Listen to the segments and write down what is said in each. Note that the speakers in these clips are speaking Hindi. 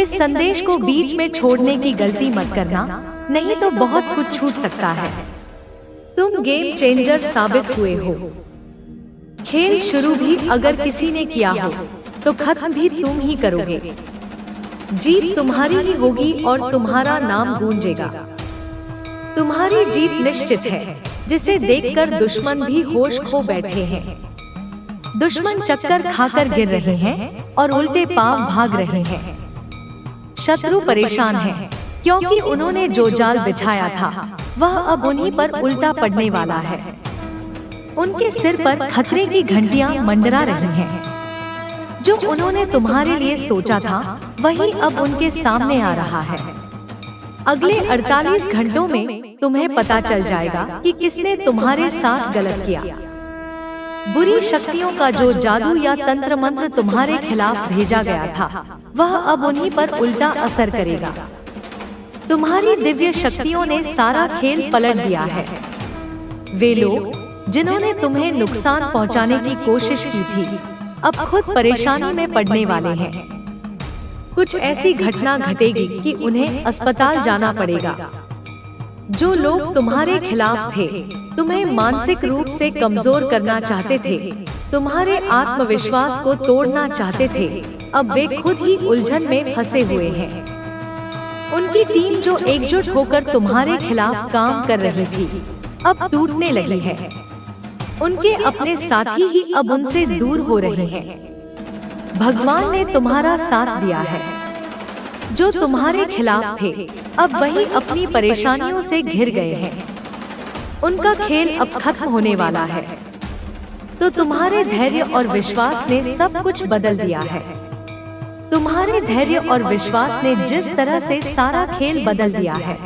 इस संदेश को बीच में छोड़ने की गलती मत करना, नहीं तो बहुत कुछ छूट सकता है। तुम गेम चेंजर साबित हुए हो। खेल शुरू भी अगर किसी ने किया हो तो खत्म भी तुम ही करोगे। जीत तुम्हारी ही होगी और तुम्हारा नाम गूंजेगा। तुम्हारी जीत निश्चित है, जिसे देखकर दुश्मन भी होश खो बैठे हैं। दुश्मन चक्कर खाकर गिर रहे हैं और उल्टे पांव भाग रहे हैं। शत्रु परेशान है क्योंकि उन्होंने जो जाल बिछाया था वह अब उन्हीं पर उल्टा पड़ने वाला है। उनके सिर पर खतरे की घंटियां मंडरा रही हैं। जो उन्होंने तुम्हारे लिए सोचा था वही अब उनके सामने आ रहा है। अगले 48 घंटों में तुम्हें पता चल जाएगा कि किसने तुम्हारे साथ गलत किया। बुरी शक्तियों का जो जादू या तंत्र मंत्र तुम्हारे खिलाफ भेजा गया था वह अब उन्हीं पर उल्टा असर करेगा। तुम्हारी दिव्य शक्तियों ने सारा खेल पलट दिया है। वे लोग जिन्होंने तुम्हें नुकसान पहुंचाने की कोशिश की थी अब खुद परेशानी में पड़ने वाले हैं। कुछ ऐसी घटना घटेगी कि उन्हें अस्पताल जाना पड़ेगा। जो लोग तुम्हारे खिलाफ थे, तुम्हें मानसिक रूप से कमजोर करना चाहते थे, तुम्हारे आत्मविश्वास को तोड़ना चाहते थे, अब वे खुद ही उलझन में फंसे हुए हैं। उनकी टीम जो एकजुट होकर तुम्हारे खिलाफ काम कर रही थी अब टूटने लगी है। उनके अपने साथी ही अब उनसे दूर हो रहे हैं। भगवान ने तुम्हारा साथ दिया है। जो तुम्हारे खिलाफ थे अब वही अपनी परेशानियों से घिर गए हैं। उनका खेल अब खत्म होने वाला है। तो तुम्हारे धैर्य और विश्वास ने सब कुछ बदल दिया है। तुम्हारे धैर्य और विश्वास ने जिस तरह से सारा खेल बदल दिया है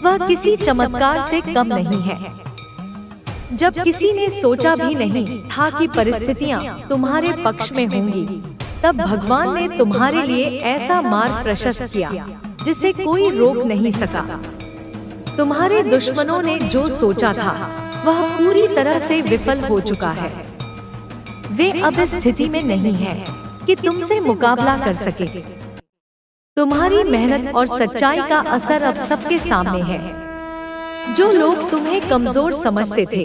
वह किसी चमत्कार से कम नहीं है। जब किसी ने सोचा भी नहीं था कि परिस्थितियां तुम्हारे पक्ष में होंगी, तब भगवान ने तुम्हारे लिए ऐसा मार्ग प्रशस्त किया जिसे कोई रोक नहीं सका। तुम्हारे दुश्मनों ने जो सोचा था वह पूरी तरह से विफल हो चुका है। वे अब इस स्थिति में नहीं है कि तुमसे मुकाबला कर सके। तुम्हारी मेहनत और सच्चाई का असर अब सबके सामने है। जो लोग तुम्हें कमजोर समझते थे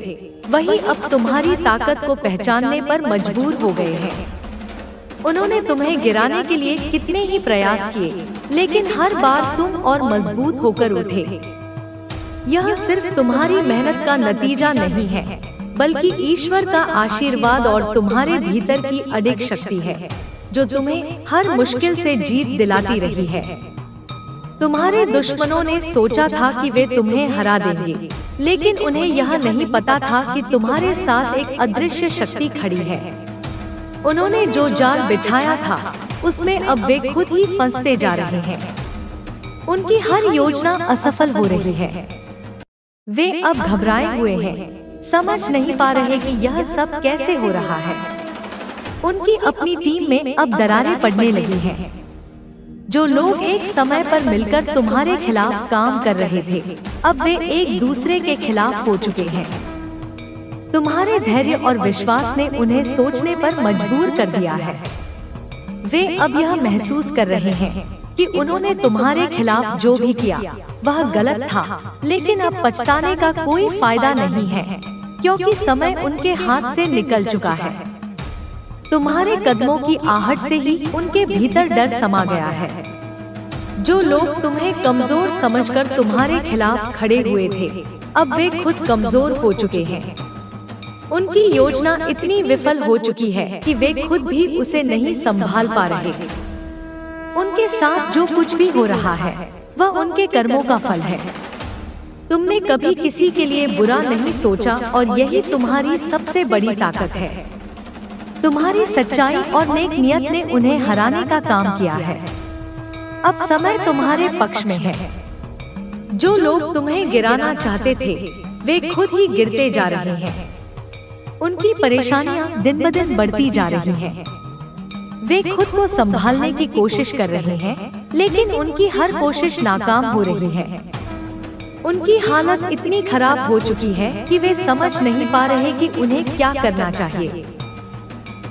वही अब तुम्हारी ताकत को पहचानने पर मजबूर हो गए हैं। उन्होंने तुम्हें गिराने के लिए कितने ही प्रयास किए, लेकिन हर बार तुम और मजबूत होकर उठे। यह सिर्फ तुम्हारी मेहनत का नतीजा नहीं है, बल्कि ईश्वर का आशीर्वाद और तुम्हारे भीतर की अडिग शक्ति है जो तुम्हें हर मुश्किल से जीत दिलाती रही है। तुम्हारे दुश्मनों ने सोचा था कि वे तुम्हें हरा देंगे, लेकिन उन्हें यह नहीं पता था कि तुम्हारे साथ एक अदृश्य शक्ति खड़ी है। उन्होंने जो जाल बिछाया था उसमें अब वे खुद ही फंसते जा रहे हैं। उनकी हर योजना असफल हो रही है। वे अब घबराए हुए हैं, समझ नहीं पा रहे कि यह सब कैसे हो रहा है। उनकी अपनी टीम में अब दरारें पड़ने लगी हैं। जो लोग एक समय पर मिलकर तुम्हारे खिलाफ काम कर रहे थे अब वे एक दूसरे के खिलाफ हो चुके हैं। तुम्हारे धैर्य और विश्वास ने उन्हें सोचने पर मजबूर कर दिया है। वे अब यह महसूस कर रहे हैं कि उन्होंने तुम्हारे खिलाफ जो भी किया वह गलत था, लेकिन अब पछताने का कोई फायदा नहीं है क्योंकि समय उनके हाथ से निकल चुका है। तुम्हारे कदमों की आहट से ही उनके भीतर डर समा गया है। जो लोग तुम्हें कमजोर समझकर तुम्हारे खिलाफ खड़े हुए थे अब वे खुद कमजोर हो चुके हैं। उनकी योजना इतनी विफल हो चुकी है कि वे खुद भी उसे नहीं संभाल पा रहे। उनके साथ जो कुछ भी हो रहा है वह उनके कर्मों का फल है। तुमने कभी किसी के लिए बुरा नहीं सोचा और यही तुम्हारी सबसे बड़ी ताकत है। तुम्हारी सच्चाई और नेक नियत ने उन्हें हराने का काम किया है। अब समय तुम्हारे पक्ष में है। जो लोग तुम्हें गिराना चाहते थे वे खुद ही गिरते जा रहे हैं। उनकी परेशानियां दिन ब दिन बढ़ती जा रही हैं। वे खुद को संभालने की कोशिश कर रहे हैं, लेकिन उनकी हर कोशिश नाकाम हो रही है। उनकी हालत इतनी खराब हो चुकी है कि वे समझ नहीं पा रहे कि उन्हें क्या करना चाहिए।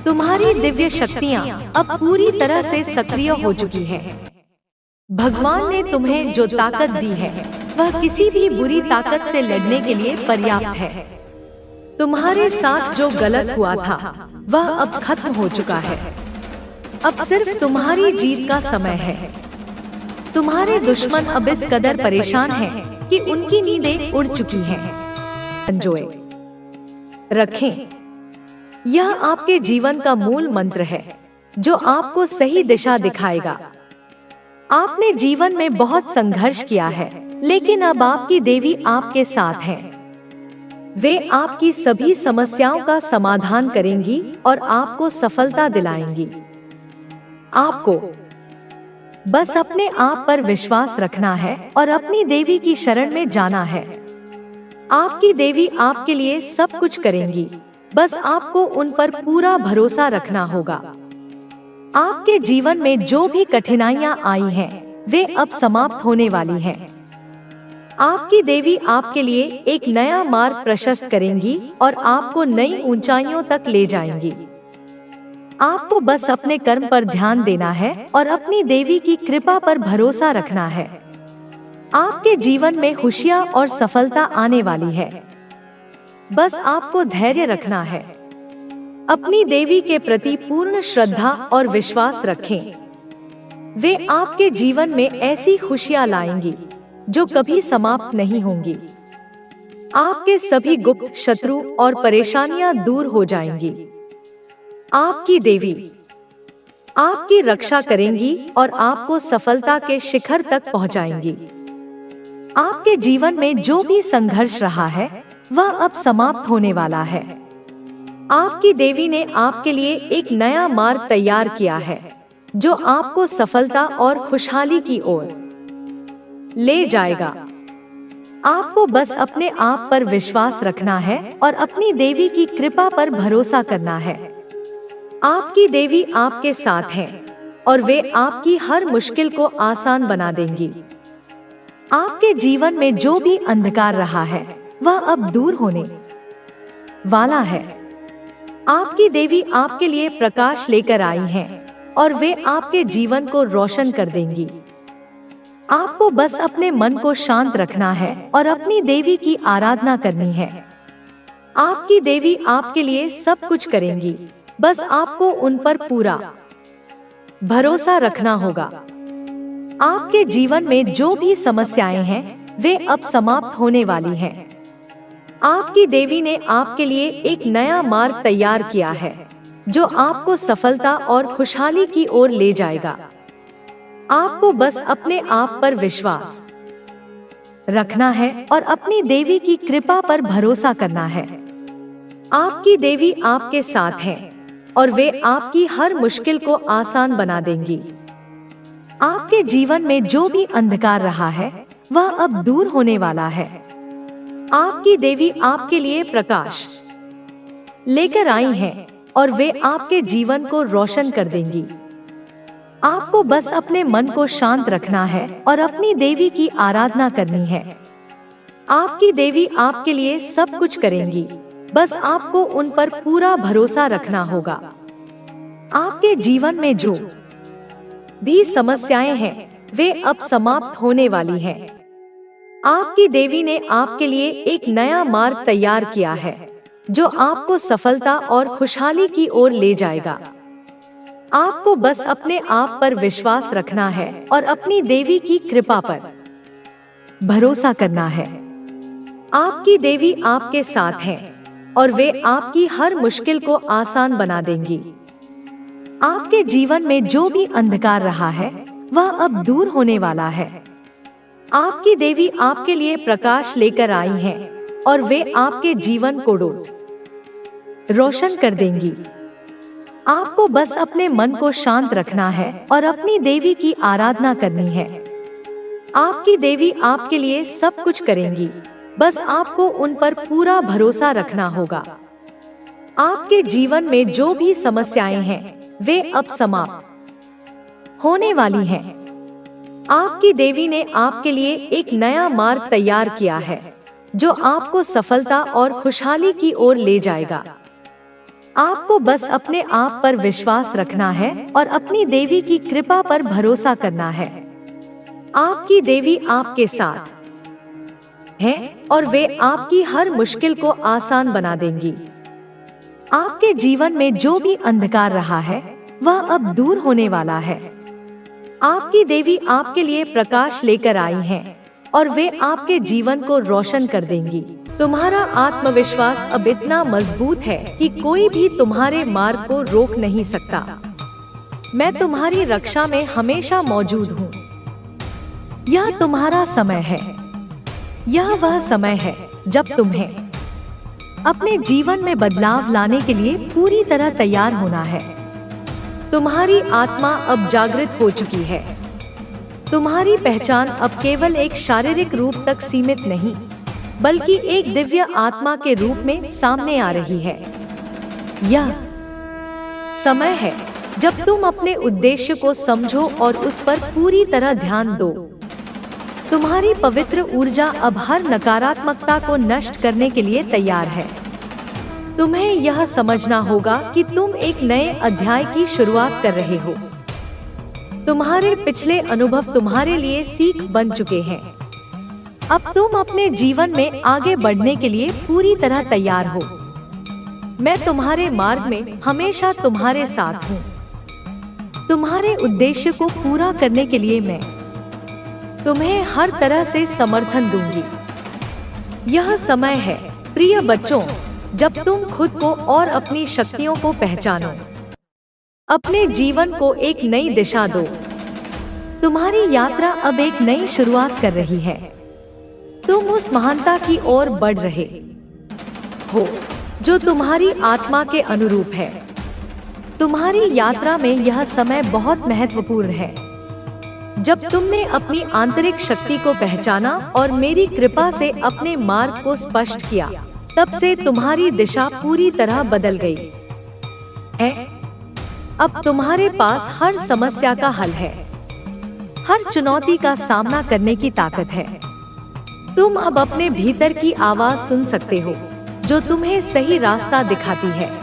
तुम्हारी दिव्य शक्तियाँ अब पूरी तरह से सक्रिय हो चुकी हैं। भगवान ने तुम्हें जो ताकत दी है वह किसी भी बुरी ताकत से लड़ने के लिए पर्याप्त है। तुम्हारे साथ जो गलत हुआ था वह अब खत्म हो चुका है। अब सिर्फ तुम्हारी जीत का समय है। तुम्हारे दुश्मन अब इस कदर परेशान हैं कि उनकी नींदें उड़ चुकी हैं। संजोए रखें। यह आपके जीवन का मूल मंत्र है जो आपको सही दिशा दिखाएगा। आपने जीवन में बहुत संघर्ष किया है, लेकिन अब आपकी देवी आपके साथ है। वे आपकी सभी समस्याओं का समाधान करेंगी और आपको सफलता दिलाएंगी। आपको बस अपने आप पर विश्वास रखना है और अपनी देवी की शरण में जाना है। आपकी देवी आपके लिए सब कुछ करेंगी, बस आपको उन पर पूरा भरोसा रखना होगा। आपके जीवन में जो भी कठिनाइयां आई हैं, वे अब समाप्त होने वाली हैं। आपकी देवी आपके लिए एक नया मार्ग प्रशस्त करेंगी और आपको नई ऊंचाइयों तक ले जाएंगी। आपको बस अपने कर्म पर ध्यान देना है और अपनी देवी की कृपा पर भरोसा रखना है। आपके जीवन में खुशियां और सफलता आने वाली है। बस आपको धैर्य रखना है। अपनी देवी के प्रति पूर्ण श्रद्धा और विश्वास रखें। वे आपके जीवन में ऐसी खुशियां लाएंगी जो कभी समाप्त नहीं होंगी। आपके सभी गुप्त शत्रु और परेशानियां दूर हो जाएंगी। आपकी देवी आपकी रक्षा करेंगी और आपको सफलता के शिखर तक पहुंचाएंगी। आपके जीवन में जो भी संघर्ष रहा है वह अब समाप्त होने वाला है। आपकी देवी ने आपके लिए एक नया मार्ग तैयार किया है जो आपको सफलता और खुशहाली की ओर ले जाएगा। आपको बस अपने आप पर विश्वास रखना है और अपनी देवी की कृपा पर भरोसा करना है। आपकी देवी आपके साथ है और वे आपकी हर मुश्किल को आसान बना देंगी। आपके जीवन में जो भी अंधकार रहा है वह अब दूर होने वाला है। आपकी देवी आपके लिए प्रकाश लेकर आई हैं और वे आपके जीवन को रोशन कर देंगी। आपको बस अपने मन को शांत रखना है और अपनी देवी की आराधना करनी है। आपकी देवी आपके लिए सब कुछ करेंगी, बस आपको उन पर पूरा भरोसा रखना होगा। आपके जीवन में जो भी समस्याएं हैं वे अब समाप्त होने वाली हैं। आपकी देवी ने आपके लिए एक नया मार्ग तैयार किया है जो आपको सफलता और खुशहाली की ओर ले जाएगा। आपको बस अपने आप पर विश्वास रखना है और अपनी देवी की कृपा पर भरोसा करना है। आपकी देवी आपके साथ है और वे आपकी हर मुश्किल को आसान बना देंगी। आपके जीवन में जो भी अंधकार रहा है वह अब दूर होने वाला है। आपकी देवी आपके लिए प्रकाश लेकर आई हैं और वे आपके जीवन को रोशन कर देंगी। आपको बस अपने मन को शांत रखना है और अपनी देवी की आराधना करनी है। आपकी देवी आपके लिए सब कुछ करेंगी, बस आपको उन पर पूरा भरोसा रखना होगा। आपके जीवन में जो भी समस्याएं हैं वे अब समाप्त होने वाली हैं। आपकी देवी ने आपके लिए एक नया मार्ग तैयार किया है जो आपको सफलता और खुशहाली की ओर ले जाएगा। आपको बस अपने आप पर विश्वास रखना है और अपनी देवी की कृपा पर भरोसा करना है। आपकी देवी आपके साथ है और वे आपकी हर मुश्किल को आसान बना देंगी। आपके जीवन में जो भी अंधकार रहा है वह अब दूर होने वाला है। आपकी देवी आपके लिए प्रकाश लेकर आई हैं और वे आपके जीवन को रोशन कर देंगी। आपको बस अपने मन को शांत रखना है और अपनी देवी की आराधना करनी है। आपकी देवी आपके लिए सब कुछ करेंगी, बस आपको उन पर पूरा भरोसा रखना होगा। आपके जीवन में जो भी समस्याएं हैं वे अब समाप्त होने वाली हैं। आपकी देवी ने आपके लिए एक नया मार्ग तैयार किया है जो आपको सफलता और खुशहाली की ओर ले जाएगा। आपको बस अपने आप पर विश्वास रखना है और अपनी देवी की कृपा पर भरोसा करना है। आपकी देवी आपके साथ है और वे आपकी हर मुश्किल को आसान बना देंगी। आपके जीवन में जो भी अंधकार रहा है वह अब दूर होने वाला है। आपकी देवी आपके लिए प्रकाश लेकर आई हैं और वे आपके जीवन को रोशन कर देंगी। तुम्हारा आत्मविश्वास अब इतना मजबूत है कि कोई भी तुम्हारे मार्ग को रोक नहीं सकता। मैं तुम्हारी रक्षा में हमेशा मौजूद हूँ। यह तुम्हारा समय है। यह वह समय है जब तुम्हें अपने जीवन में बदलाव लाने के लिए पूरी तरह तैयार होना है। तुम्हारी आत्मा अब जागृत हो चुकी है। तुम्हारी पहचान अब केवल एक शारीरिक रूप तक सीमित नहीं, बल्कि एक दिव्य आत्मा के रूप में सामने आ रही है। यह समय है जब तुम अपने उद्देश्य को समझो और उस पर पूरी तरह ध्यान दो। तुम्हारी पवित्र ऊर्जा अब हर नकारात्मकता को नष्ट करने के लिए तैयार है। तुम्हें यह समझना होगा कि तुम एक नए अध्याय की शुरुआत कर रहे हो। तुम्हारे पिछले अनुभव तुम्हारे लिए सीख बन चुके हैं। अब तुम अपने जीवन में आगे बढ़ने के लिए पूरी तरह तैयार हो। मैं तुम्हारे मार्ग में हमेशा तुम्हारे साथ हूँ। तुम्हारे उद्देश्य को पूरा करने के लिए मैं तुम्हें हर तरह से समर्थन दूंगी। यह समय है प्रिय बच्चों, जब तुम खुद को और अपनी शक्तियों को पहचानो। अपने जीवन को एक नई दिशा दो। तुम्हारी यात्रा अब एक नई शुरुआत कर रही है। तुम उस महानता की ओर बढ़ रहे हो जो तुम्हारी आत्मा के अनुरूप है। तुम्हारी यात्रा में यह समय बहुत महत्वपूर्ण है। जब तुमने अपनी आंतरिक शक्ति को पहचाना और मेरी कृपा से अपने मार्ग को स्पष्ट किया, तब से तुम्हारी दिशा पूरी तरह बदल गई है। अब तुम्हारे पास हर समस्या का हल है। हर चुनौती का सामना करने की ताकत है। तुम अब अपने भीतर की आवाज सुन सकते हो जो तुम्हें सही रास्ता दिखाती है।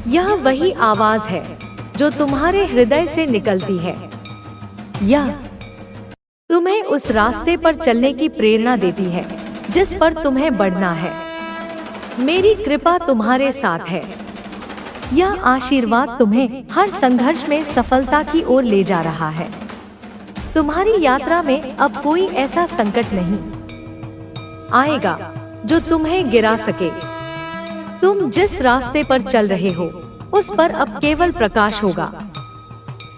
यह वही आवाज है जो तुम्हारे हृदय से निकलती है। यह तुम्हें उस रास्ते पर चलने की प्रेरणा देती है जिस पर तुम्हें बढ़ना है। मेरी कृपा तुम्हारे साथ है। यह आशीर्वाद तुम्हें हर संघर्ष में सफलता की ओर ले जा रहा है। तुम्हारी यात्रा में अब कोई ऐसा संकट नहीं आएगा जो तुम्हें गिरा सके। तुम जिस रास्ते पर चल रहे हो उस पर अब केवल प्रकाश होगा।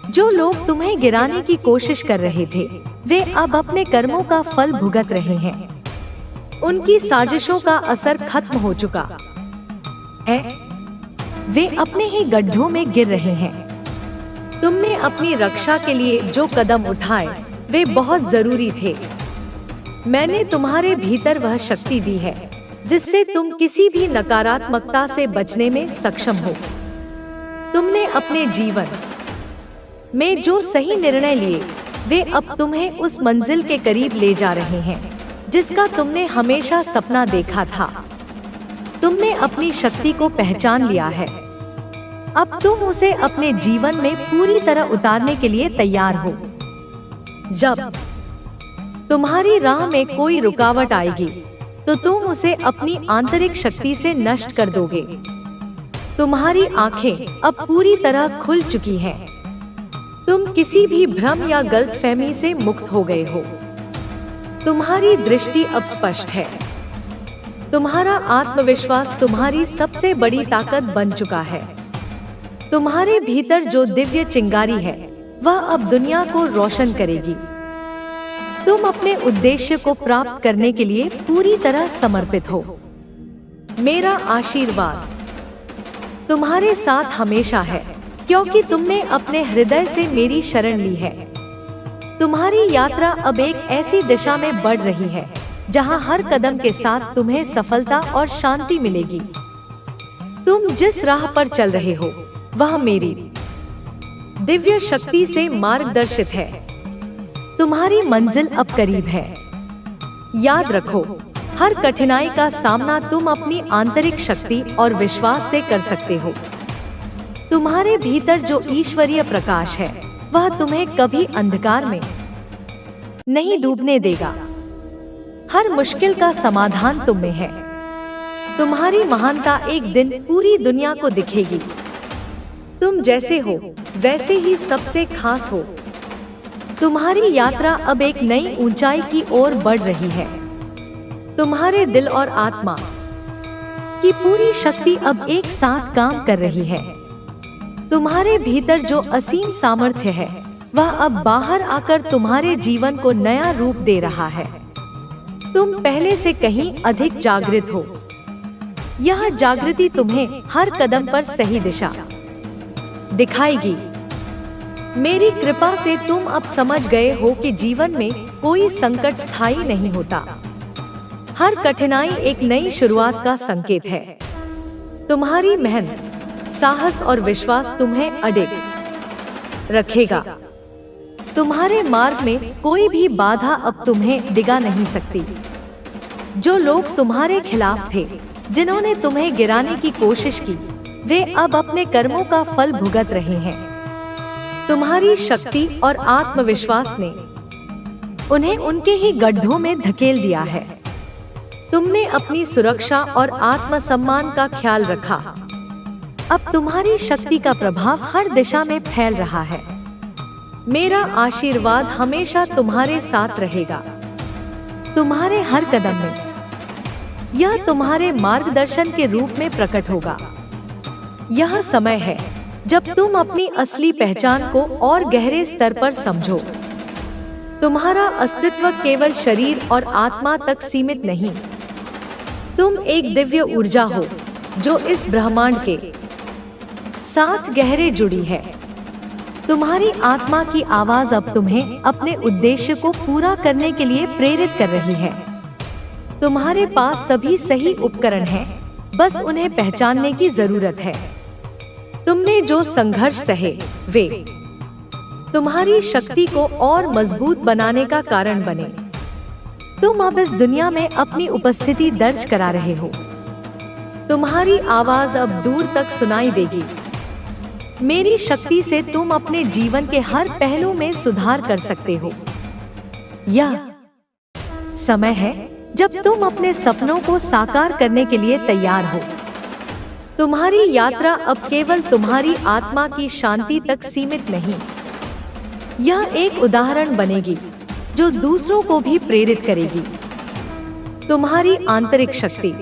जो लोग तुम्हें गिराने की कोशिश कर रहे थे, वे अब अपने कर्मों का फल भुगत रहे हैं। उनकी साजिशों का असर खत्म हो चुका है। वे अपने ही गड्ढों में गिर रहे हैं। तुमने अपनी रक्षा के लिए जो कदम उठाए, वे बहुत जरूरी थे। मैंने तुम्हारे भीतर वह शक्ति दी है जिससे तुम किसी भी नकारात्मकता से बचने में सक्षम हो। तुमने अपने जीवन में जो सही निर्णय लिए, वे अब तुम्हें उस मंजिल के करीब ले जा रहे हैं जिसका तुमने हमेशा सपना देखा था। तुमने अपनी शक्ति को पहचान लिया है। अब तुम उसे अपने जीवन में पूरी तरह उतारने के लिए तैयार हो। जब तुम्हारी राह में कोई रुकावट आएगी, तो तुम उसे अपनी आंतरिक शक्ति से नष्ट कर दोगे। तुम्हारी आंखें अब पूरी तरह खुल चुकी हैं। तुम किसी भी भ्रम या गलतफहमी से मुक्त हो गए हो। तुम्हारी दृष्टि अब स्पष्ट है। तुम्हारा आत्मविश्वास तुम्हारी सबसे बड़ी ताकत बन चुका है। तुम्हारे भीतर जो दिव्य चिंगारी है, वह अब दुनिया को रोशन करेगी। तुम अपने उद्देश्य को प्राप्त करने के लिए पूरी तरह समर्पित हो। मेरा आशीर्वाद तुम्हारे साथ हमेशा है, क्योंकि तुमने अपने हृदय से मेरी शरण ली है। तुम्हारी यात्रा अब एक ऐसी दिशा में बढ़ रही है जहां हर कदम के साथ तुम्हें सफलता और शांति मिलेगी। तुम जिस राह पर चल रहे हो, वह मेरी दिव्य शक्ति से मार्गदर्शित है। तुम्हारी मंजिल अब करीब है। याद रखो, हर कठिनाई का सामना तुम अपनी आंतरिक शक्ति और विश्वास से कर सकते हो। तुम्हारे भीतर जो ईश्वरीय प्रकाश है, वह तुम्हें कभी अंधकार में नहीं डूबने देगा। हर मुश्किल का समाधान तुम में है। तुम्हारी महानता एक दिन पूरी दुनिया को दिखेगी। तुम जैसे हो वैसे ही सबसे खास हो। तुम्हारी यात्रा अब एक नई ऊंचाई की ओर बढ़ रही है। तुम्हारे दिल और आत्मा की पूरी शक्ति अब एक साथ काम कर रही है। तुम्हारे भीतर जो असीम सामर्थ्य है वह अब बाहर आकर तुम्हारे जीवन को नया रूप दे रहा है। तुम पहले से कहीं अधिक जागृत हो। यह जागृति तुम्हें हर कदम पर सही दिशा दिखाएगी। मेरी कृपा से तुम अब समझ गए हो कि जीवन में कोई संकट स्थायी नहीं होता। हर कठिनाई एक नई शुरुआत का संकेत है। तुम्हारी मेहनत, साहस और विश्वास तुम्हें अडिग रखेगा। तुम्हारे मार्ग में कोई भी बाधा अब तुम्हें डिगा नहीं सकती। जो लोग तुम्हारे खिलाफ थे, जिन्होंने तुम्हें गिराने की कोशिश की, वे अब अपने कर्मों का फल भुगत रहे हैं। तुम्हारी शक्ति और आत्मविश्वास ने उन्हें उनके ही गड्ढों में धकेल दिया है। तुमने अपनी सुरक्षा और आत्मसम्मान का ख्याल रखा। अब तुम्हारी शक्ति का प्रभाव हर दिशा में फैल रहा है। मेरा आशीर्वाद हमेशा तुम्हारे साथ रहेगा। तुम्हारे हर कदम में यह तुम्हारे मार्गदर्शन के रूप में प्रकट होगा। यह समय है जब तुम अपनी असली पहचान को और गहरे स्तर पर समझो। तुम्हारा अस्तित्व केवल शरीर और आत्मा तक सीमित नहीं। तुम एक दिव्य ऊर्जा हो जो इस ब्रह्मांड के साथ गहरे जुड़ी है। तुम्हारी आत्मा की आवाज अब तुम्हें अपने उद्देश्य को पूरा करने के लिए प्रेरित कर रही है। तुम्हारे पास सभी सही उपकरण हैं, बस उन्हें पहचानने की जरूरत है। तुमने जो संघर्ष सहे, वे तुम्हारी शक्ति को और मजबूत बनाने का कारण बने। तुम अब इस दुनिया में अपनी उपस्थिति दर्ज करा रहे हो। तुम्हारी आवाज अब दूर तक सुनाई देगी। मेरी शक्ति से तुम अपने जीवन के हर पहलू में सुधार कर सकते हो। यह समय है जब तुम अपने सपनों को साकार करने के लिए तैयार हो। तुम्हारी यात्रा अब केवल तुम्हारी आत्मा की शांति तक सीमित नहीं, यह एक उदाहरण बनेगी जो दूसरों को भी प्रेरित करेगी। तुम्हारी आंतरिक शक्ति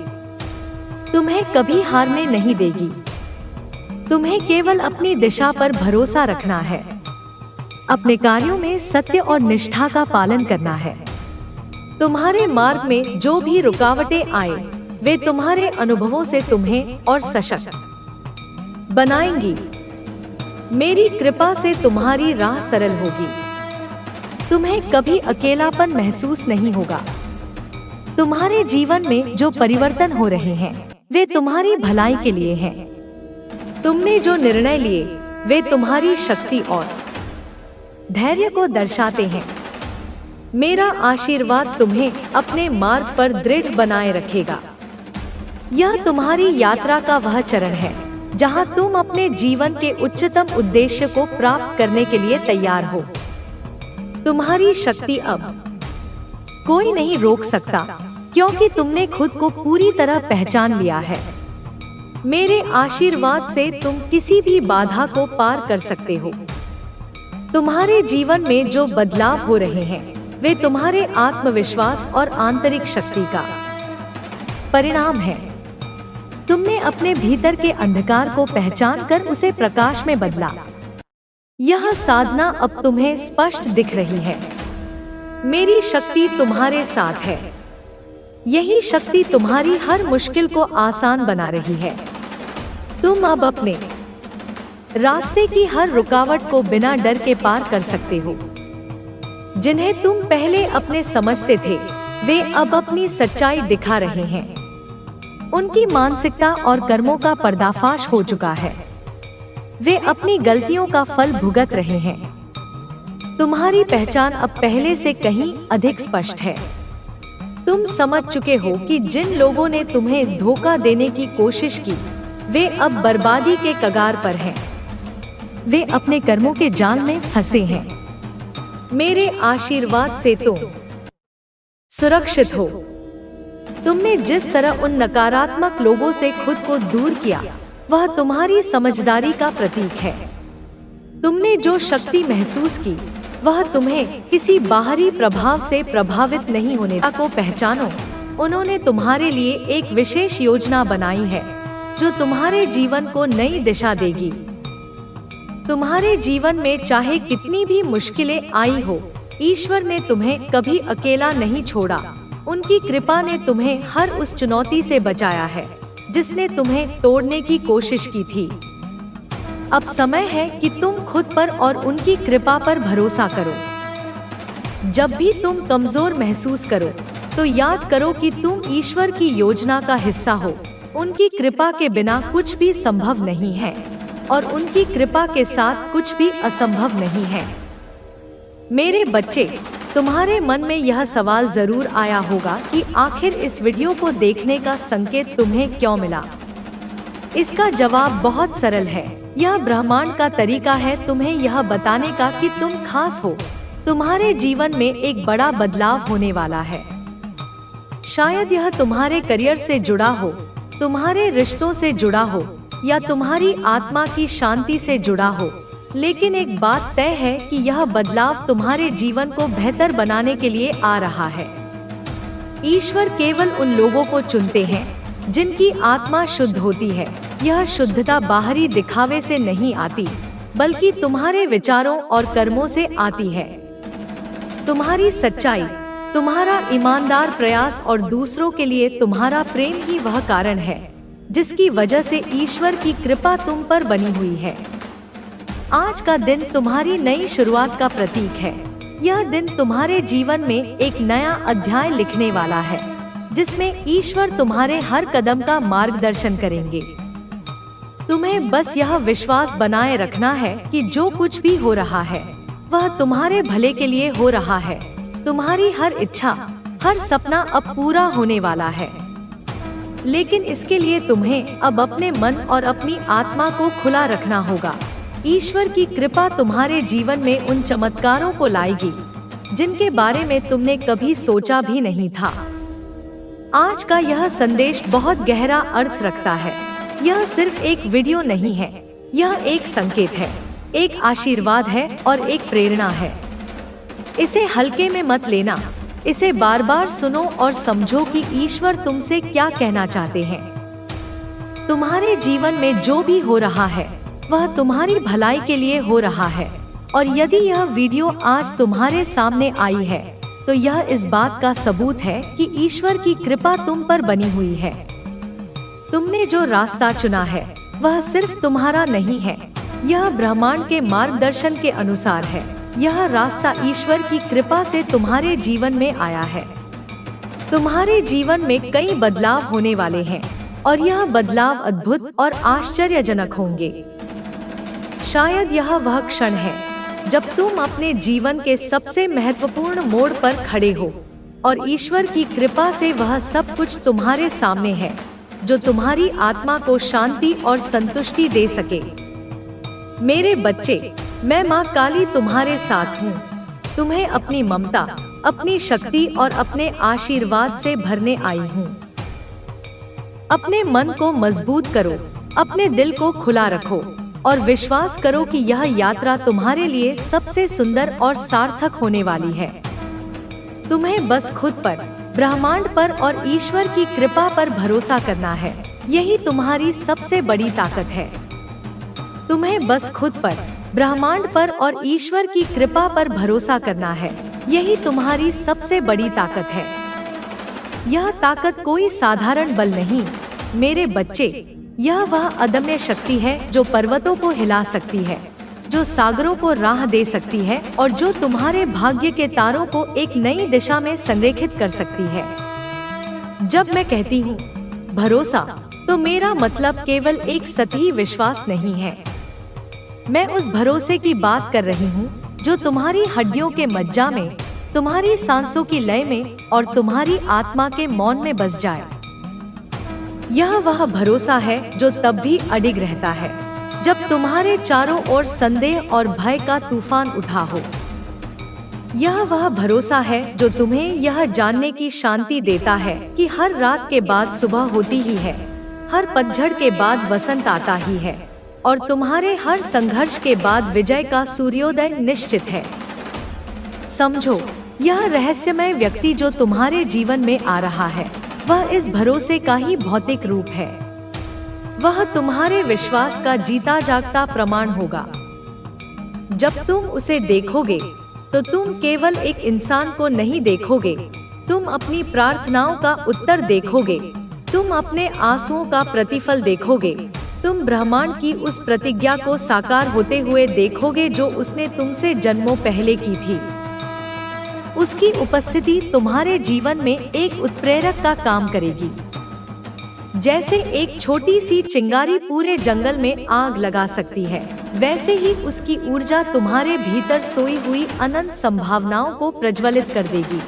तुम्हें कभी हारने नहीं देगी। तुम्हें केवल अपनी दिशा पर भरोसा रखना है। अपने कार्यों में सत्य और निष्ठा का पालन करना है। तुम्हारे मार्ग में जो भी रुकावटें आए, वे तुम्हारे अनुभवों से तुम्हें और सशक्त बनाएंगी। मेरी कृपा से तुम्हारी राह सरल होगी। तुम्हें कभी अकेलापन महसूस नहीं होगा। तुम्हारे जीवन में जो परिवर्तन हो रहे हैं, वे तुम्हारी भलाई के लिए हैं। तुमने जो निर्णय लिए, वे तुम्हारी शक्ति और धैर्य को दर्शाते हैं। मेरा आशीर्वाद तुम्हें अपने मार्ग पर दृढ़ बनाए रखेगा। यह तुम्हारी यात्रा का वह चरण है जहां तुम अपने जीवन के उच्चतम उद्देश्य को प्राप्त करने के लिए तैयार हो। तुम्हारी शक्ति अब कोई नहीं रोक सकता, क्योंकि तुमने खुद को पूरी तरह पहचान लिया है। मेरे आशीर्वाद से तुम किसी भी बाधा को पार कर सकते हो। तुम्हारे जीवन में जो बदलाव हो रहे हैं, वे तुम्हारे आत्मविश्वास और आंतरिक शक्ति का परिणाम है। तुमने अपने भीतर के अंधकार को पहचान कर उसे प्रकाश में बदला। यह साधना अब तुम्हें स्पष्ट दिख रही है। मेरी शक्ति तुम्हारे साथ है। यही शक्ति तुम्हारी हर मुश्किल को आसान बना रही है। तुम अब अपने रास्ते की हर रुकावट को बिना डर के पार कर सकते हो। जिन्हें तुम पहले अपने समझते थे, वे अब अपनी सच्चाई दिखा रहे हैं। उनकी मानसिकता और कर्मों का पर्दाफाश हो चुका है। वे अपनी गलतियों का फल भुगत रहे हैं। तुम्हारी पहचान अब पहले से कहीं अधिक स्पष्ट है। तुम समझ चुके हो कि जिन लोगों ने तुम्हें धोखा देने की कोशिश की, वे अब बर्बादी के कगार पर हैं। वे अपने कर्मों के जाल में फंसे हैं। मेरे आशीर्वाद से तुम सुरक्षित हो। तुमने जिस तरह उन नकारात्मक लोगों से खुद को दूर किया, वह तुम्हारी समझदारी का प्रतीक है। तुमने जो शक्ति महसूस की, वह तुम्हें किसी बाहरी प्रभाव से प्रभावित नहीं होने को पहचानो। उन्होंने तुम्हारे लिए एक विशेष योजना बनाई है जो तुम्हारे जीवन को नई दिशा देगी। तुम्हारे जीवन में चाहे कितनी भी मुश्किलें आई हो, ईश्वर ने तुम्हें कभी अकेला नहीं छोड़ा। उनकी कृपा ने तुम्हें हर उस चुनौती से बचाया है जिसने तुम्हें तोड़ने की कोशिश की थी। अब समय है कि तुम खुद पर और उनकी कृपा पर भरोसा करो। जब भी तुम कमजोर महसूस करो, तो याद करो कि तुम ईश्वर की योजना का हिस्सा हो। उनकी कृपा के बिना कुछ भी संभव नहीं है और उनकी कृपा के साथ कुछ भी असंभव नहीं है। मेरे बच्चे, तुम्हारे मन में यह सवाल जरूर आया होगा कि आखिर इस वीडियो को देखने का संकेत तुम्हें क्यों मिला। इसका जवाब बहुत सरल है। यह ब्रह्मांड का तरीका है तुम्हें यह बताने का कि तुम खास हो। तुम्हारे जीवन में एक बड़ा बदलाव होने वाला है। शायद यह तुम्हारे करियर से जुड़ा हो, तुम्हारे रिश्तों से जुड़ा हो या तुम्हारी आत्मा की शांति से जुड़ा हो, लेकिन एक बात तय है कि यह बदलाव तुम्हारे जीवन को बेहतर बनाने के लिए आ रहा है। ईश्वर केवल उन लोगों को चुनते हैं जिनकी आत्मा शुद्ध होती है। यह शुद्धता बाहरी दिखावे से नहीं आती, बल्कि तुम्हारे विचारों और कर्मों से आती है। तुम्हारी सच्चाई, तुम्हारा ईमानदार प्रयास और दूसरों के लिए तुम्हारा प्रेम ही वह कारण है जिसकी वजह से ईश्वर की कृपा तुम पर बनी हुई है। आज का दिन तुम्हारी नई शुरुआत का प्रतीक है। यह दिन तुम्हारे जीवन में एक नया अध्याय लिखने वाला है, जिसमें ईश्वर तुम्हारे हर कदम का मार्गदर्शन करेंगे। तुम्हें बस यह विश्वास बनाए रखना है कि जो कुछ भी हो रहा है, वह तुम्हारे भले के लिए हो रहा है। तुम्हारी हर इच्छा, हर सपना अब पूरा होने वाला है। लेकिन इसके लिए तुम्हें अब अपने मन और अपनी आत्मा को खुला रखना होगा। ईश्वर की कृपा तुम्हारे जीवन में उन चमत्कारों को लाएगी जिनके बारे में तुमने कभी सोचा भी नहीं था। आज का यह संदेश बहुत गहरा अर्थ रखता है। यह सिर्फ एक वीडियो नहीं है, यह एक संकेत है, एक आशीर्वाद है और एक प्रेरणा है। इसे हल्के में मत लेना। इसे बार बार सुनो और समझो कि ईश्वर तुमसे क्या कहना चाहते हैं। तुम्हारे जीवन में जो भी हो रहा है, वह तुम्हारी भलाई के लिए हो रहा है। और यदि यह वीडियो आज तुम्हारे सामने आई है, तो यह इस बात का सबूत है कि ईश्वर की कृपा तुम पर बनी हुई है। तुमने जो रास्ता चुना है, वह सिर्फ तुम्हारा नहीं है, यह ब्रह्मांड के मार्गदर्शन के अनुसार है। यह रास्ता ईश्वर की कृपा से तुम्हारे जीवन में आया है। तुम्हारे जीवन में कई बदलाव होने वाले हैं और यह बदलाव अद्भुत और आश्चर्यजनक होंगे। शायद यह वह क्षण है जब तुम अपने जीवन के सबसे महत्वपूर्ण मोड़ पर खड़े हो और ईश्वर की कृपा से वह सब कुछ तुम्हारे सामने है जो तुम्हारी आत्मा को शांति और संतुष्टि दे सके। मेरे बच्चे, मैं माँ काली तुम्हारे साथ हूँ। तुम्हें अपनी ममता, अपनी शक्ति और अपने आशीर्वाद से भरने आई हूँ। अपने मन को मजबूत करो, अपने दिल को खुला रखो और विश्वास करो कि यह यात्रा तुम्हारे लिए सबसे सुंदर और सार्थक होने वाली है। तुम्हें बस खुद पर, ब्रह्मांड पर और ईश्वर की कृपा पर भरोसा करना है। यही तुम्हारी सबसे बड़ी ताकत है। तुम्हें बस खुद पर, ब्रह्मांड पर और ईश्वर की कृपा पर भरोसा करना है। यही तुम्हारी सबसे बड़ी ताकत है। यह ताकत कोई साधारण बल नहीं मेरे बच्चे, यह वह अदम्य शक्ति है जो पर्वतों को हिला सकती है, जो सागरों को राह दे सकती है और जो तुम्हारे भाग्य के तारों को एक नई दिशा में संरेखित कर सकती है। जब मैं कहती हूँ भरोसा, तो मेरा मतलब केवल एक सतही विश्वास नहीं है। मैं उस भरोसे की बात कर रही हूँ जो तुम्हारी हड्डियों के मज्जा में, तुम्हारी सांसों की लय में और तुम्हारी आत्मा के मौन में बस जाए। यह वह भरोसा है जो तब भी अडिग रहता है जब तुम्हारे चारों ओर संदेह और भय का तूफान उठा हो। यह वह भरोसा है जो तुम्हें यह जानने की शांति देता है कि हर रात के बाद सुबह होती ही है, हर पतझड़ के बाद वसंत आता ही है और तुम्हारे हर संघर्ष के बाद विजय का सूर्योदय निश्चित है। समझो, यह रहस्यमय व्यक्ति जो तुम्हारे जीवन में आ रहा है वह इस भरोसे का ही भौतिक रूप है। वह तुम्हारे विश्वास का जीता जागता प्रमाण होगा। जब तुम उसे देखोगे तो तुम केवल एक इंसान को नहीं देखोगे, तुम अपनी प्रार्थनाओं का उत्तर देखोगे, तुम अपने आंसुओं का प्रतिफल देखोगे, तुम ब्रह्मांड की उस प्रतिज्ञा को साकार होते हुए देखोगे जो उसने तुमसे जन्मों पहले की थी। उसकी उपस्थिति तुम्हारे जीवन में एक उत्प्रेरक का काम करेगी। जैसे एक छोटी सी चिंगारी पूरे जंगल में आग लगा सकती है, वैसे ही उसकी ऊर्जा तुम्हारे भीतर सोई हुई अनंत संभावनाओं को प्रज्वलित कर देगी।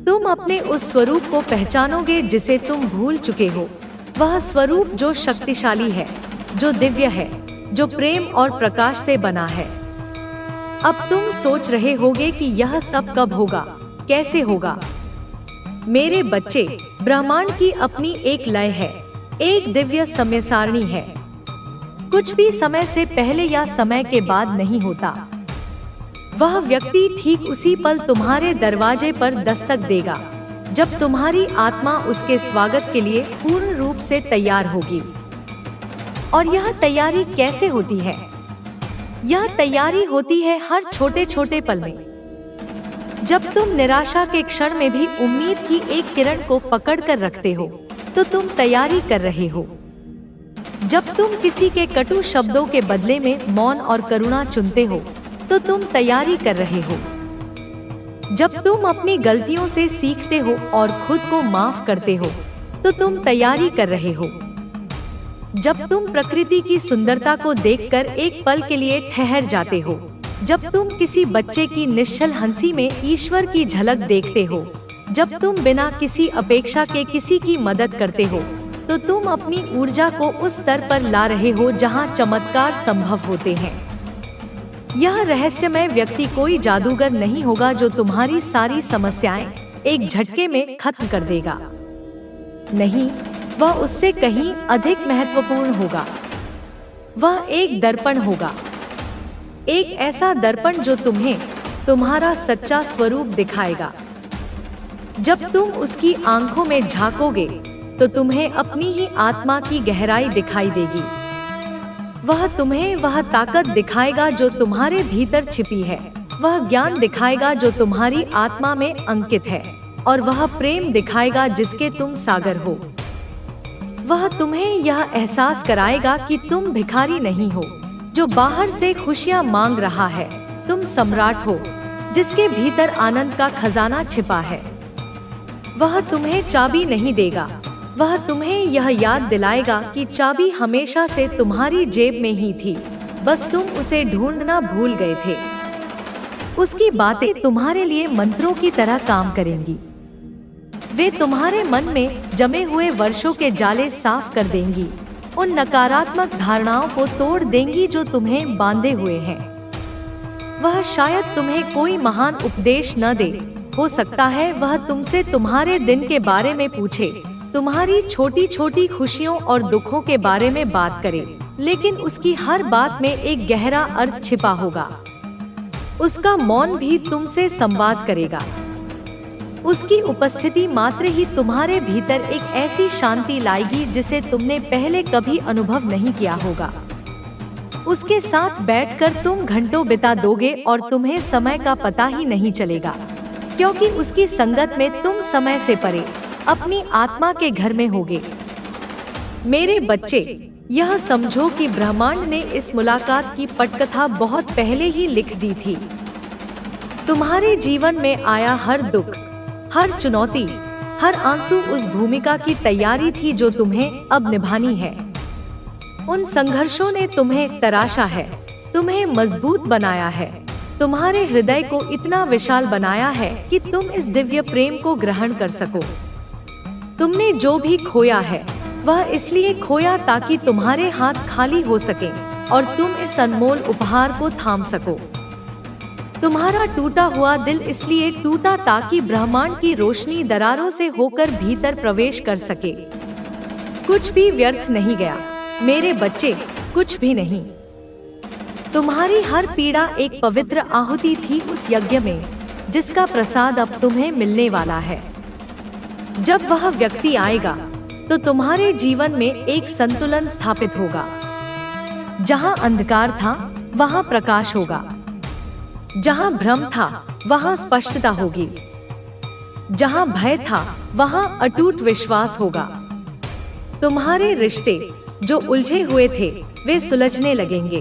तुम अपने उस स्वरूप को पहचानोगे जिसे तुम भूल चुके हो, वह स्वरूप जो शक्तिशाली है, जो दिव्य है, जो प्रेम और प्रकाश से बना है। अब तुम सोच रहे होगे कि यह सब कब होगा, कैसे होगा? मेरे बच्चे, ब्रह्मांड की अपनी एक लय है, एक दिव्य समय सारणी है। कुछ भी समय से पहले या समय के बाद नहीं होता। वह व्यक्ति ठीक उसी पल तुम्हारे दरवाजे पर दस्तक देगा जब तुम्हारी आत्मा उसके स्वागत के लिए पूर्ण रूप से तैयार होगी। और यह तैयारी कैसे होती है? यह तैयारी होती है हर छोटे छोटे पल में। जब तुम निराशा के क्षण में भी उम्मीद की एक किरण को पकड़ कर रखते हो तो तुम तैयारी कर रहे हो। जब तुम किसी के कटु शब्दों के बदले में मौन और करुणा चुनते हो तो तुम तैयारी कर रहे हो। जब तुम अपनी गलतियों से सीखते हो और खुद को माफ करते हो तो तुम तैयारी कर रहे हो। जब तुम प्रकृति की सुंदरता को देखकर एक पल के लिए ठहर जाते हो, जब तुम किसी बच्चे की निश्चल हंसी में ईश्वर की झलक देखते हो, जब तुम बिना किसी अपेक्षा के किसी की मदद करते हो, तो तुम अपनी ऊर्जा को उस स्तर पर ला रहे हो जहां चमत्कार संभव होते हैं। यह रहस्यमय व्यक्ति कोई जादूगर नहीं होगा जो तुम्हारी सारी समस्याएं एक झटके में खत्म कर देगा। नहीं, वह उससे कहीं अधिक महत्वपूर्ण होगा। वह एक दर्पण होगा, एक ऐसा दर्पण जो तुम्हें तुम्हारा सच्चा स्वरूप दिखाएगा। जब तुम उसकी आंखों में झांकोगे तो तुम्हें अपनी ही आत्मा की गहराई दिखाई देगी। वह तुम्हें वह ताकत दिखाएगा जो तुम्हारे भीतर छिपी है, वह ज्ञान दिखाएगा जो तुम्हारी आत्मा में अंकित है, और वह प्रेम दिखाएगा जिसके तुम सागर हो। वह तुम्हें यह एहसास कराएगा कि तुम भिखारी नहीं हो जो बाहर से खुशियां मांग रहा है, तुम सम्राट हो जिसके भीतर आनंद का खजाना छिपा है। वह तुम्हें चाबी नहीं देगा, वह तुम्हें यह याद दिलाएगा कि चाबी हमेशा से तुम्हारी जेब में ही थी, बस तुम उसे ढूंढना भूल गए थे। उसकी बातें तुम्हारे लिए मंत्रों की तरह काम करेंगी। वे तुम्हारे मन में जमे हुए वर्षों के जाले साफ कर देंगी, उन नकारात्मक धारणाओं को तोड़ देंगी जो तुम्हें बांधे हुए हैं। वह शायद तुम्हें कोई महान उपदेश न दे, हो सकता है वह तुमसे तुम्हारे दिन के बारे में पूछे, तुम्हारी छोटी छोटी खुशियों और दुखों के बारे में बात करे, लेकिन उसकी हर बात में एक गहरा अर्थ छिपा होगा। उसका मौन भी तुमसे संवाद करेगा। उसकी उपस्थिति मात्र ही तुम्हारे भीतर एक ऐसी शांति लाएगी जिसे तुमने पहले कभी अनुभव नहीं किया होगा। उसके साथ बैठकर तुम घंटों बिता दोगे और तुम्हें समय का पता ही नहीं चलेगा, क्योंकि उसकी संगत में तुम समय से परे अपनी आत्मा के घर में होगे। मेरे बच्चे, यह समझो कि ब्रह्मांड ने इस मुलाकात की पटकथा बहुत पहले ही लिख दी थी। तुम्हारे जीवन में आया हर दुख, हर चुनौती, हर आंसू उस भूमिका की तैयारी थी जो तुम्हें अब निभानी है। उन संघर्षों ने तुम्हें तराशा है, तुम्हें मजबूत बनाया है, तुम्हारे हृदय को इतना विशाल बनाया है कि तुम इस दिव्य प्रेम को ग्रहण कर सको। तुमने जो भी खोया है वह इसलिए खोया ताकि तुम्हारे हाथ खाली हो सके और तुम इस अनमोल उपहार को थाम सको। तुम्हारा टूटा हुआ दिल इसलिए टूटा ताकि ब्रह्मांड की रोशनी दरारों से होकर भीतर प्रवेश कर सके। कुछ भी व्यर्थ नहीं गया मेरे बच्चे, कुछ भी नहीं। तुम्हारी हर पीड़ा एक पवित्र आहुति थी उस यज्ञ में, जिसका प्रसाद अब तुम्हें मिलने वाला है। जब वह व्यक्ति आएगा तो तुम्हारे जीवन में एक संतुलन स्थापित होगा। जहां अंधकार था वहां प्रकाश होगा, जहां भ्रम था वहां स्पष्टता होगी, जहां भय था वहां अटूट विश्वास होगा। तुम्हारे रिश्ते जो उलझे हुए थे वे सुलझने लगेंगे।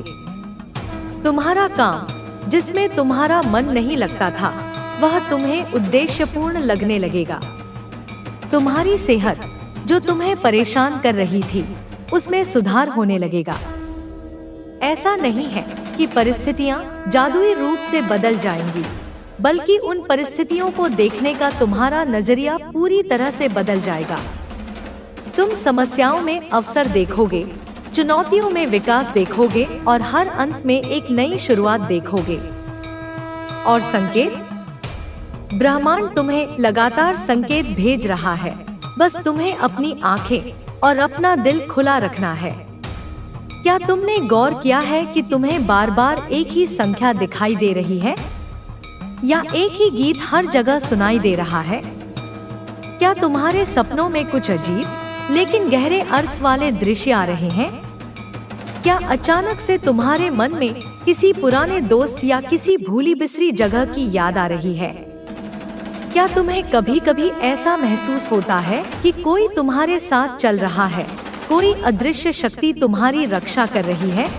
तुम्हारा काम जिसमें तुम्हारा मन नहीं लगता था वह तुम्हें उद्देश्यपूर्ण लगने लगेगा। तुम्हारी सेहत जो तुम्हें परेशान कर रही थी उसमें सुधार होने लगेगा। ऐसा नहीं है कि परिस्थितियां जादुई रूप से बदल जाएंगी, बल्कि उन परिस्थितियों को देखने का तुम्हारा नजरिया पूरी तरह से बदल जाएगा। तुम समस्याओं में अवसर देखोगे, चुनौतियों में विकास देखोगे और हर अंत में एक नई शुरुआत देखोगे। और संकेत, ब्रह्मांड तुम्हें लगातार संकेत भेज रहा है, बस तुम्हें अपनी आंखें और अपना दिल खुला रखना है। क्या तुमने गौर किया है कि तुम्हें बार बार एक ही संख्या दिखाई दे रही है, या एक ही गीत हर जगह सुनाई दे रहा है? क्या तुम्हारे सपनों में कुछ अजीब लेकिन गहरे अर्थ वाले दृश्य आ रहे हैं? क्या अचानक से तुम्हारे मन में किसी पुराने दोस्त या किसी भूली बिसरी जगह की याद आ रही है? क्या तुम्हें कभी कभी ऐसा महसूस होता है कि कोई तुम्हारे साथ चल रहा है, कोई अदृश्य शक्ति तुम्हारी रक्षा कर रही है?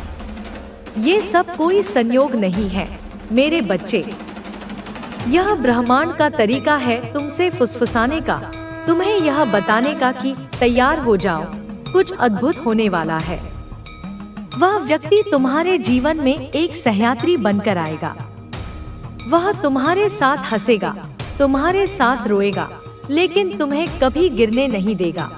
ये सब कोई संयोग नहीं है मेरे बच्चे। यह ब्रह्मांड का तरीका है तुमसे फुसफुसाने का, तुम्हें यह बताने का कि तैयार हो जाओ, कुछ अद्भुत होने वाला है। वह व्यक्ति तुम्हारे जीवन में एक सहयात्री बनकर आएगा। वह तुम्हारे साथ हंसेगा, तुम्हारे साथ रोएगा, लेकिन तुम्हें कभी गिरने नहीं देगा।